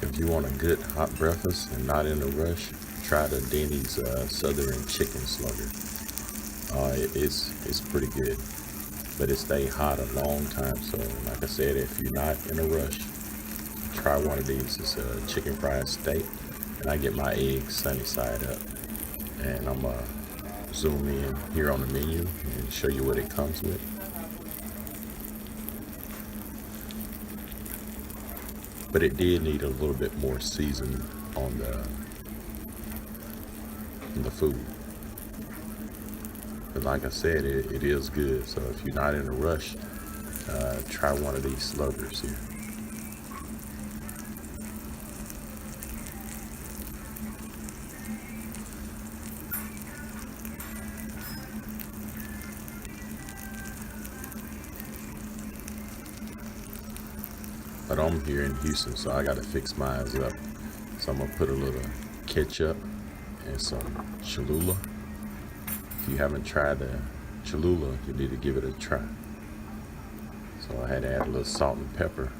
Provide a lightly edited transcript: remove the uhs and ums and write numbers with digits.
If you want a good hot breakfast and not in a rush, try the Denny's Southern Chicken Slugger. It's pretty good, but it stays hot a long time. So, like I said, if you're not in a rush, try one of these. It's a chicken fried steak, and I get my eggs sunny side up. And I'm gonna zoom in here on the menu and show you what it comes with. But it did need a little bit more seasoning on the food. But like I said, it is good. So if you're not in a rush, try one of these sluggers here. But I'm here in Houston, so I gotta fix mine up. So I'm gonna put a little ketchup and some Cholula. If you haven't tried the Cholula, you need to give it a try. So I had to add a little salt and pepper